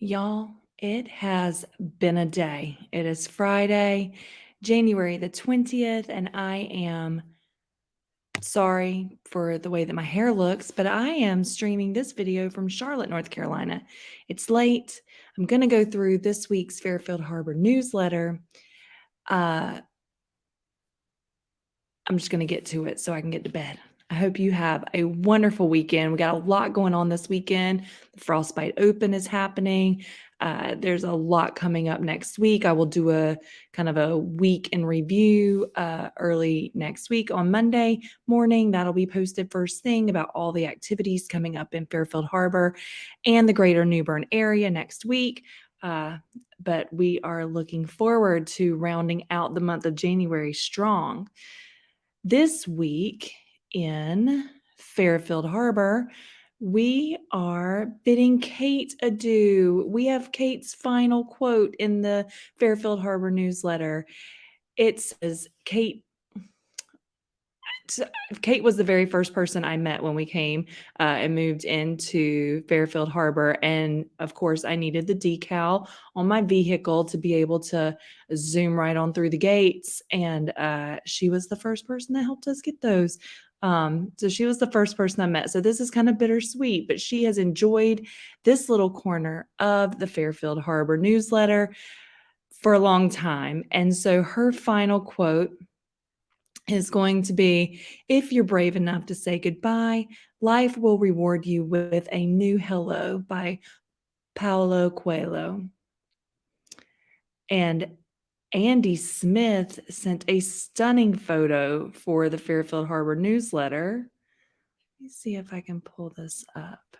Y'all, it has been a day. It is Friday, January the 20th, and I am sorry for the way that my hair looks, but I am streaming this video from Charlotte, North Carolina. It's late. I'm going to go through this week's Fairfield Harbour newsletter. I'm just going to get to it so I can get to bed. I hope you have a wonderful weekend. We got a lot going on this weekend. The Frostbite Open is happening. There's a lot coming up next week. I will do a kind of a week in review early next week on Monday morning. That'll be posted first thing about all the activities coming up in Fairfield Harbour and the greater New Bern area next week. But we are looking forward to rounding out the month of January strong. This week in Fairfield Harbour, we are bidding Kate adieu. We have Kate's final quote in the Fairfield Harbour newsletter. It says, Kate was the very first person I met when we came and moved into Fairfield Harbour. And of course, I needed the decal on my vehicle to be able to zoom right on through the gates. And she was the first person that helped us get those. So she was the first person I met. So this is kind of bittersweet, but she has enjoyed this little corner of the Fairfield Harbour newsletter for a long time. And so her final quote is going to be, if you're brave enough to say goodbye, life will reward you with a new hello, by Paulo Coelho. And Andy Smith sent a stunning photo for the Fairfield Harbour newsletter. Let me see if I can pull this up.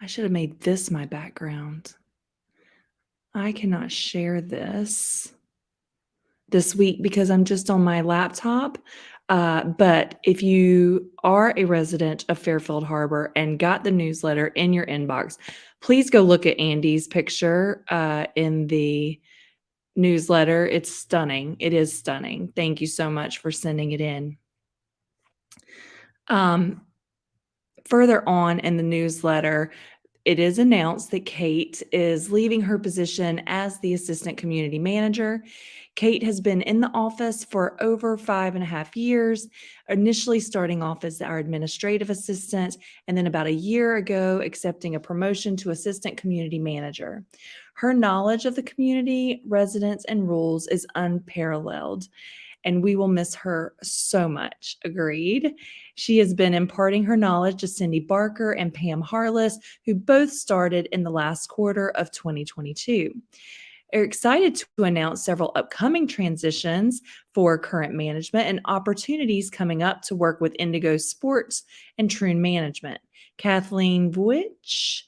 I should have made this my background. I cannot share this week because I'm just on my laptop. But if you are a resident of Fairfield Harbour and got the newsletter in your inbox, please go look at Andy's picture in the newsletter. It's stunning. It is stunning. Thank you so much for sending it in. Further on in the newsletter, it is announced that Kate is leaving her position as the assistant community manager. Kate has been in the office for over 5.5 years, initially starting off as our administrative assistant, and then about a year ago, accepting a promotion to assistant community manager. Her knowledge of the community, residents, and rules is unparalleled, and we will miss her so much. Agreed. She has been imparting her knowledge to Cindy Barker and Pam Harless, who both started in the last quarter of 2022. We're excited to announce several upcoming transitions for current management and opportunities coming up to work with Indigo Sports and Troon Management. Kathleen Vuich,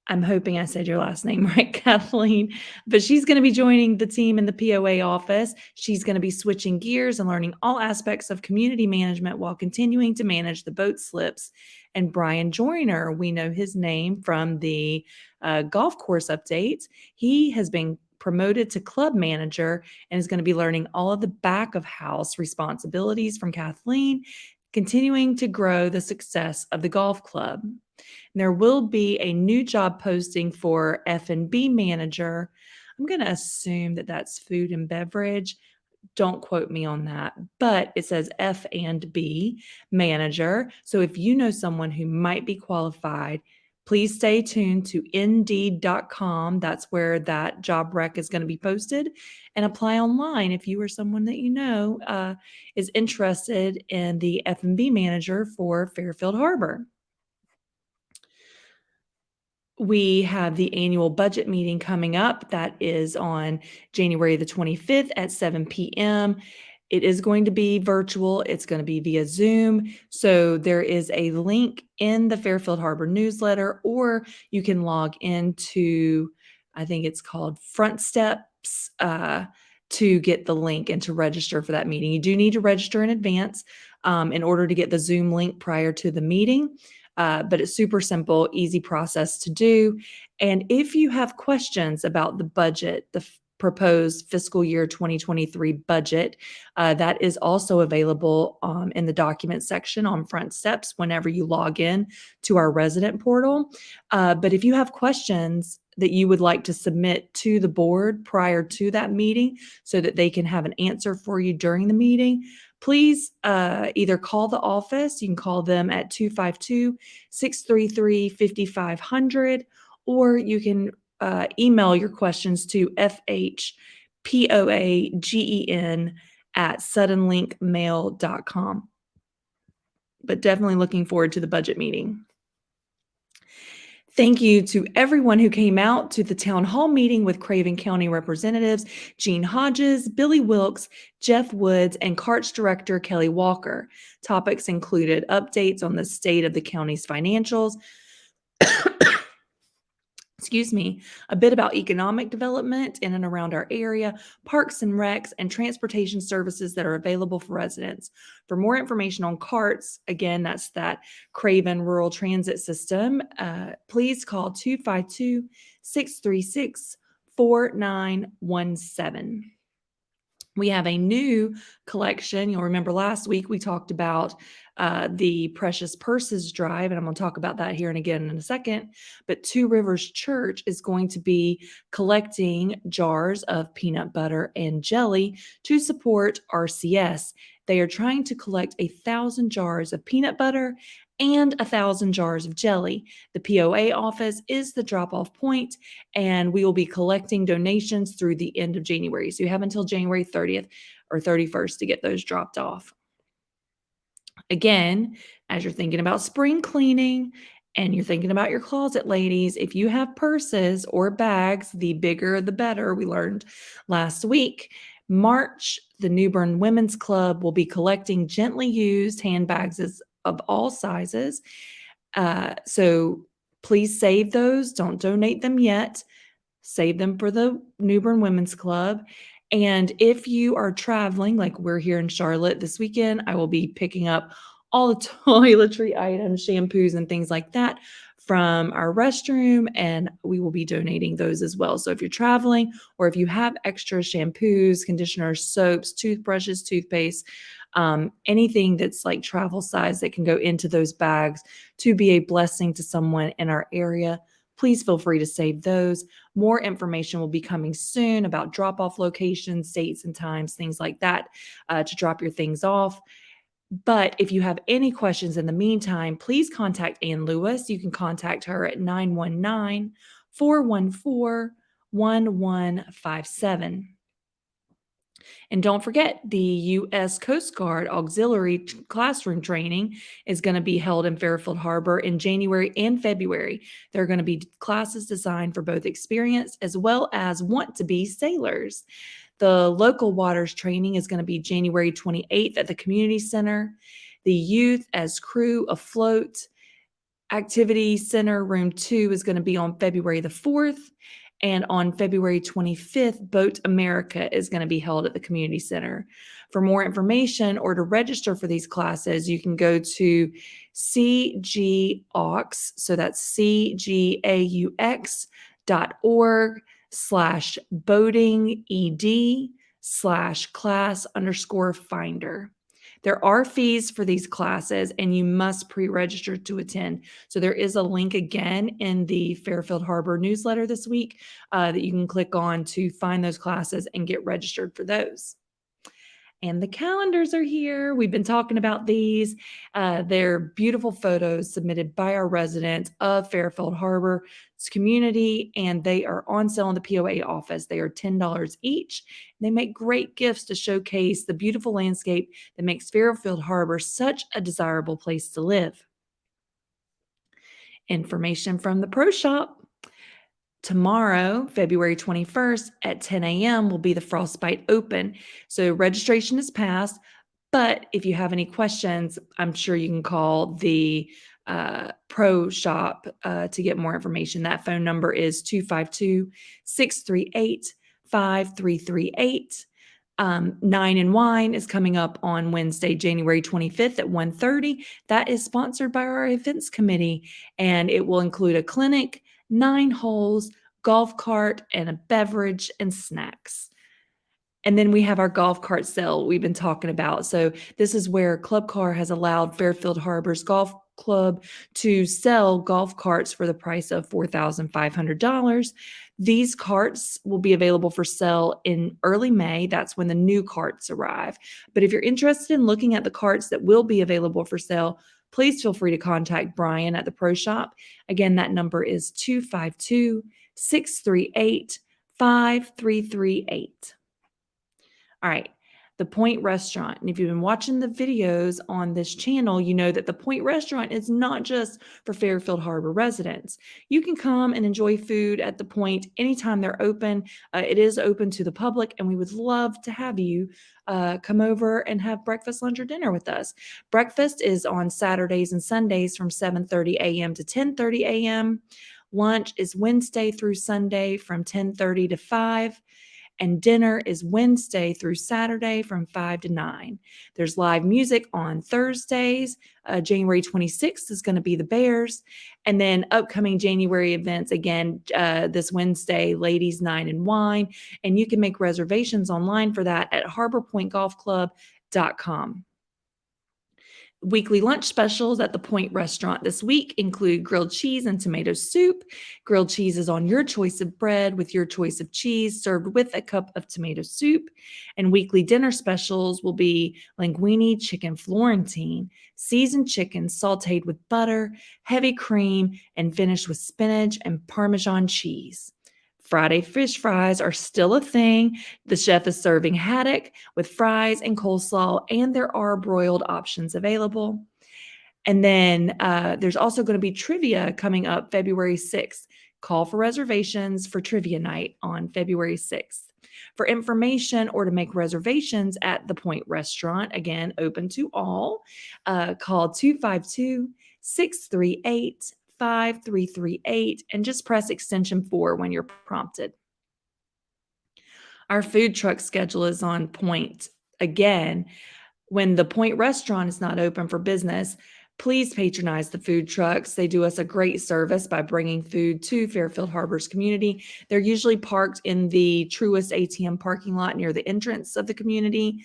I'm hoping I said your last name right, Kathleen, but she's going to be joining the team in the POA office. She's going to be switching gears and learning all aspects of community management while continuing to manage the boat slips. And Brian Joyner, we know his name from the golf course updates. He has been promoted to club manager and is going to be learning all of the back of house responsibilities from Kathleen, continuing to grow the success of the golf club. There will be a new job posting for F&B Manager. I'm going to assume that that's food and beverage. Don't quote me on that, but it says F&B Manager. So if you know someone who might be qualified, please stay tuned to Indeed.com. That's where that job rec is going to be posted, and apply online if you or someone that you know is interested in the F&B Manager for Fairfield Harbour. We have the annual budget meeting coming up. That is on January the 25th at 7 p.m. It is going to be virtual. It's going to be via Zoom. So there is a link in the Fairfield Harbour newsletter, or you can log into, I think it's called Front Steps, to get the link and to register for that meeting. You do need to register in advance in order to get the Zoom link prior to the meeting. But it's super simple, easy process to do. And if you have questions about the budget, the proposed fiscal year 2023 budget. That is also available in the document section on front steps whenever you log in to our resident portal. But if you have questions that you would like to submit to the board prior to that meeting so that they can have an answer for you during the meeting, please either call the office. You can call them at 252-633-5500, or you can email your questions to fhpoagen@suddenlinkmail.com. But definitely looking forward to the budget meeting. Thank you to everyone who came out to the town hall meeting with Craven County representatives Gene Hodges, Billy Wilkes, Jeff Woods, and CARTS Director Kelly Walker. Topics included updates on the state of the county's financials, a bit about economic development in and around our area, parks and recs, and transportation services that are available for residents. For more information on CARTS, again, that's that Craven Rural Transit System, please call 252-636-4917. We have a new collection. You'll remember last week we talked about the Precious Purses Drive, and I'm going to talk about that here and again in a second. But Two Rivers Church is going to be collecting jars of peanut butter and jelly to support RCS. They are trying to collect 1,000 jars of peanut butter and 1,000 jars of jelly. The POA office is the drop-off point, and we will be collecting donations through the end of January. So you have until January 30th or 31st to get those dropped off. Again, as you're thinking about spring cleaning and you're thinking about your closet, ladies, if you have purses or bags, the bigger the better, we learned last week. March, the New Bern Women's Club will be collecting gently used handbags of all sizes. So please save those. Don't donate them yet. Save them for the New Bern Women's Club. And if you are traveling, like we're here in Charlotte this weekend, I will be picking up all the toiletry items, shampoos, and things like that from our restroom, and we will be donating those as well. So if you're traveling, or if you have extra shampoos, conditioners, soaps, toothbrushes, toothpaste, anything that's like travel size that can go into those bags to be a blessing to someone in our area, please feel free to save those. More information will be coming soon about drop-off locations, dates and times, things like that, to drop your things off. But if you have any questions in the meantime, please contact Ann Lewis. You can contact her at 919-414-1157. And don't forget, the U.S. Coast Guard Auxiliary Classroom Training is going to be held in Fairfield Harbour in January and February. There are going to be classes designed for both experienced as well as want-to-be sailors. The local waters training is going to be January 28th at the Community Center. The Youth as Crew Afloat Activity Center Room 2 is going to be on February the 4th. And on February 25th, Boat America is going to be held at the Community Center. For more information or to register for these classes, you can go to CGAUX, so that's cgaux.org/boating/class_finder. There are fees for these classes, and you must pre-register to attend. So there is a link again in the Fairfield Harbour newsletter this week that you can click on to find those classes and get registered for those. And the calendars are here. We've been talking about these. They're beautiful photos submitted by our residents of Fairfield Harbour's community, and they are on sale in the POA office. They are $10 each. They make great gifts to showcase the beautiful landscape that makes Fairfield Harbour such a desirable place to live. Information from the Pro Shop. Tomorrow, February 21st at 10 a.m. will be the Frostbite Open. So registration is passed, but if you have any questions, I'm sure you can call the Pro Shop to get more information. That phone number is 252-638-5338. Nine and Wine is coming up on Wednesday, January 25th at 1:30. That is sponsored by our events committee, and it will include a clinic, 9 holes, golf cart, and a beverage and snacks. And then we have our golf cart sale we've been talking about. So this is where Club Car has allowed Fairfield Harbor's Golf Club to sell golf carts for the price of $4,500. These carts will be available for sale in early May. That's when the new carts arrive. But if you're interested in looking at the carts that will be available for sale, please feel free to contact Brian at the Pro Shop. Again, that number is 252 638 5338. All right, the Point Restaurant. And if you've been watching the videos on this channel, you know that the Point Restaurant is not just for Fairfield Harbor residents. You can come and enjoy food at the Point anytime they're open. It is open to the public, and we would love to have you come over and have breakfast, lunch, or dinner with us. Breakfast is on Saturdays and Sundays from 7:30 a.m. to 10:30 a.m. Lunch is Wednesday through Sunday from 10:30 to 5. And dinner is Wednesday through Saturday from 5 to 9. There's live music on Thursdays. January 26th is going to be the Bears. And then upcoming January events, again, this Wednesday, Ladies Night and Wine. And you can make reservations online for that at harborpointgolfclub.com. Weekly lunch specials at the Point Restaurant this week include grilled cheese and tomato soup. Grilled cheese is on your choice of bread with your choice of cheese served with a cup of tomato soup. And weekly dinner specials will be linguine chicken Florentine, seasoned chicken sauteed with butter, heavy cream, and finished with spinach and Parmesan cheese. Friday fish fries are still a thing. The chef is serving haddock with fries and coleslaw, and there are broiled options available. And then there's also going to be trivia coming up February 6th. Call for reservations for trivia night on February 6th. For information or to make reservations at the Point Restaurant, again, open to all, call 252 638 5338 and just press extension 4 when you're prompted. Our food truck schedule is on point. Again, when the Point Restaurant is not open for business, please patronize the food trucks. They do us a great service by bringing food to Fairfield Harbor's community. They're usually parked in the Truist ATM parking lot near the entrance of the community.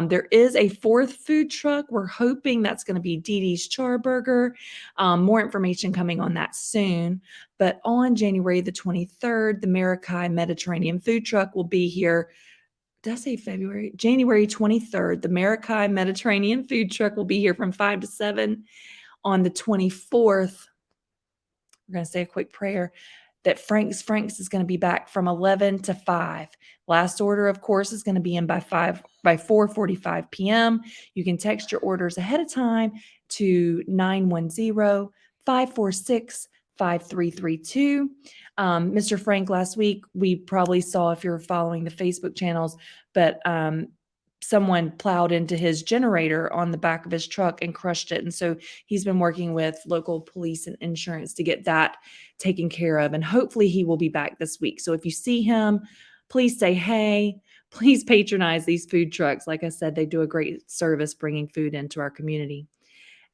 There is a fourth food truck. We're hoping that's going to be Dee Dee's Charburger. More information coming on that soon. But on January the 23rd, the Maracay Mediterranean food truck will be here. Did I say February? January 23rd, the Maracay Mediterranean food truck will be here from 5 to 7. On the 24th, we're going to say a quick prayer that Frank's is going to be back from 11 to 5. Last order, of course, is going to be in by 4:45 p.m. You can text your orders ahead of time to 910-546-5332. Mr. Frank, last week, we probably saw, if you're following the Facebook channels, but someone plowed into his generator on the back of his truck and crushed it. And so he's been working with local police and insurance to get that taken care of. And hopefully he will be back this week. So if you see him, please say, hey, please patronize these food trucks. Like I said, they do a great service bringing food into our community.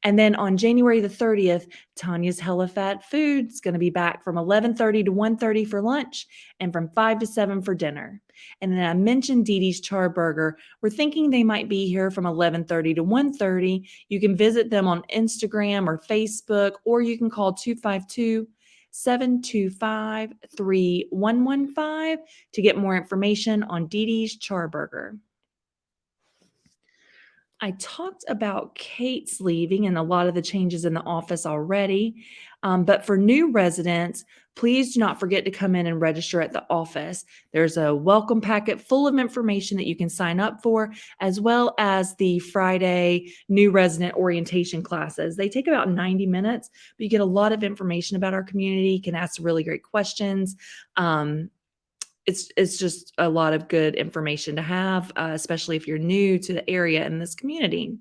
And then on January the 30th, Tanya's Hella Fat Food is going to be back from 11:30 to 1:30 for lunch and from 5 to 7 for dinner. And then I mentioned Dee Dee's Charburger. We're thinking they might be here from 11:30 to 1:30. You can visit them on Instagram or Facebook, or you can call 252-725-3115 to get more information on Dee Dee's Charburger. I talked about Kate's leaving and a lot of the changes in the office already. But for new residents, please do not forget to come in and register at the office. There's a welcome packet full of information that you can sign up for, as well as the Friday new resident orientation classes. They take about 90 minutes, but you get a lot of information about our community. You can ask really great questions. It's just a lot of good information to have, especially if you're new to the area in this community.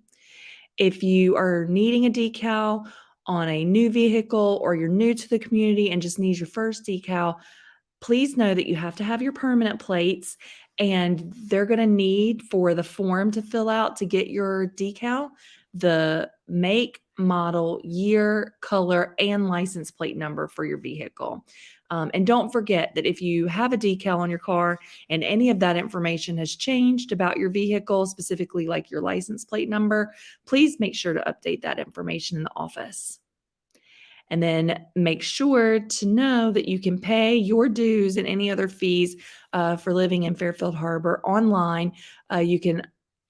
If you are needing a decal on a new vehicle, or you're new to the community and just need your first decal, please know that you have to have your permanent plates, and they're going to need, for the form to fill out to get your decal, the make, model, year, color, and license plate number for your vehicle. And don't forget that if you have a decal on your car and any of that information has changed about your vehicle, specifically like your license plate number, please make sure to update that information in the office. And then make sure to know that you can pay your dues and any other fees for living in Fairfield Harbour online. You can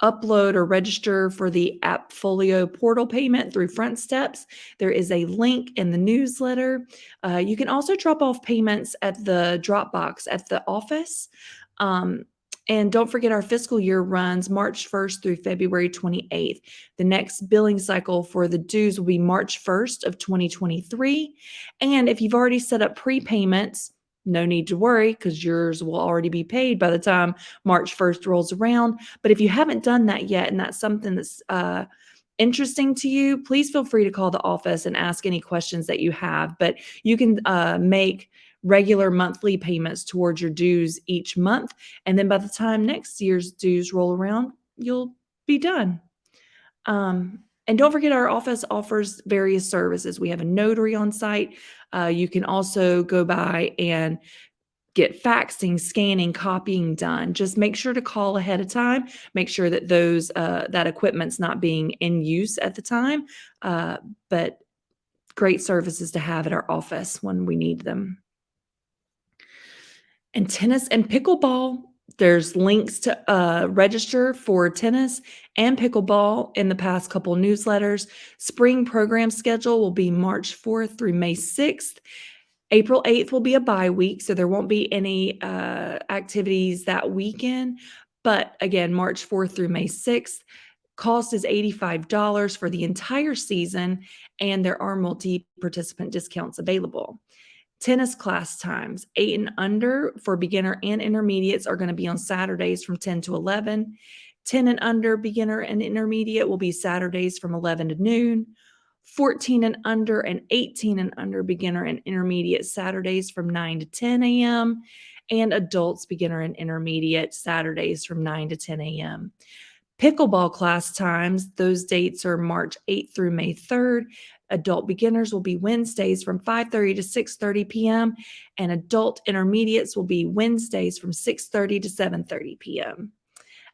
upload or register for the Appfolio portal payment through Front Steps. There is a link in the newsletter. You can also drop off payments at the Dropbox at the office. And don't forget, our fiscal year runs March 1st through February 28th. The next billing cycle for the dues will be March 1st of 2023. And if you've already set up prepayments, no need to worry because yours will already be paid by the time March 1st rolls around. But if you haven't done that yet and that's something that's interesting to you, please feel free to call the office and ask any questions that you have. But you can make regular monthly payments towards your dues each month. And then by the time next year's dues roll around, you'll be done. And don't forget, our office offers various services. We have a notary on site. You can also go by and get faxing, scanning, copying done. Just make sure to call ahead of time. Make sure that that equipment's not being in use at the time. But great services to have at our office when we need them. And tennis and pickleball, there's links to register for tennis and pickleball in the past couple newsletters. Spring program schedule will be March 4th through May 6th. April 8th will be a bye week, so there won't be any activities that weekend. But again, March 4th through May 6th. Cost is $85 for the entire season, and there are multi-participant discounts available. Tennis class times, 8 and under for beginner and intermediates are going to be on Saturdays from 10 to 11. 10 and under beginner and intermediate will be Saturdays from 11 to noon. 14 and under and 18 and under beginner and intermediate Saturdays from 9 to 10 a.m. And adults beginner and intermediate Saturdays from 9 to 10 a.m. Pickleball class times, those dates are March 8th through May 3rd. Adult beginners will be Wednesdays from 5:30 to 6:30 p.m. and adult intermediates will be Wednesdays from 6:30 to 7:30 p.m.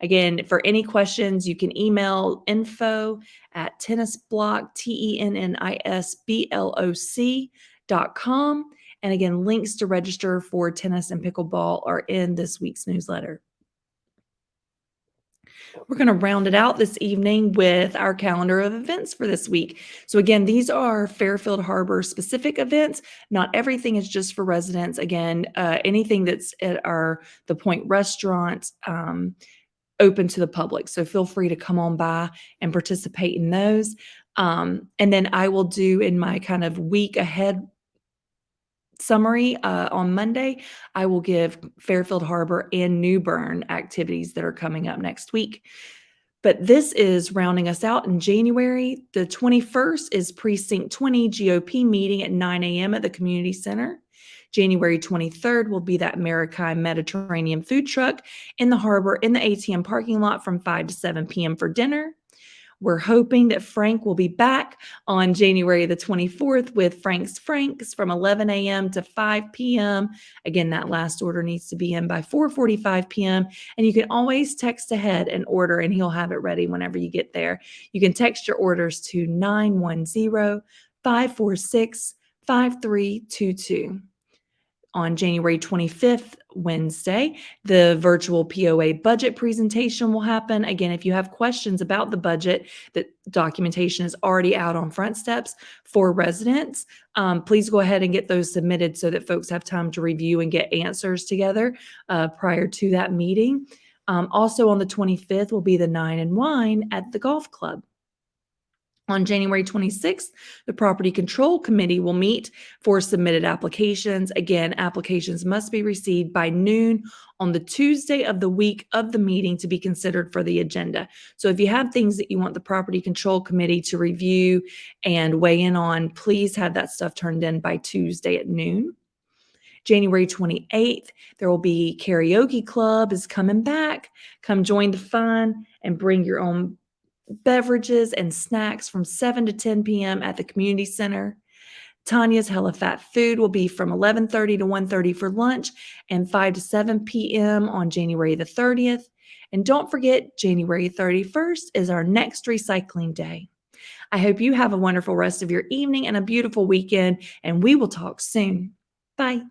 Again, for any questions, you can email info@tennisblock, tennisbloc.com. And again, links to register for tennis and pickleball are in this week's newsletter. We're going to round it out this evening with our calendar of events for this week. So again, these are Fairfield Harbour specific events. Not everything is just for residents. Again, anything that's at the Point restaurant, open to the public. So feel free to come on by and participate in those. And then I will do in my kind of week ahead summary on Monday, I will give Fairfield Harbour and New Bern activities that are coming up next week. But this is rounding us out in January. The 21st is Precinct 20 GOP meeting at 9 a.m. at the Community Center. January 23rd will be that Maritime Mediterranean food truck in the harbor in the ATM parking lot from 5 to 7 p.m. for dinner. We're hoping that Frank will be back on January the 24th with Frank's Franks from 11 a.m. to 5 p.m. Again, that last order needs to be in by 4:45 p.m. And you can always text ahead and order, and he'll have it ready whenever you get there. You can text your orders to 910-546-5322. On January 25th, Wednesday, the virtual POA budget presentation will happen. Again, if you have questions about the budget, the documentation is already out on Front Steps for residents. Please go ahead and get those submitted so that folks have time to review and get answers together prior to that meeting. Also on the 25th will be the Nine and Wine at the golf club. On January 26th, the Property Control Committee will meet for submitted applications. Again, applications must be received by noon on the Tuesday of the week of the meeting to be considered for the agenda. So if you have things that you want the Property Control Committee to review and weigh in on, please have that stuff turned in by Tuesday at noon. January 28th, there will be Karaoke Club is coming back. Come join the fun and bring your own beverages and snacks from 7 to 10 p.m. at the community center. Tanya's Hella Fat Food will be from 11:30 to 1:30 for lunch and 5 to 7 p.m. on January the 30th. And don't forget, January 31st is our next recycling day. I hope you have a wonderful rest of your evening and a beautiful weekend, and we will talk soon. Bye.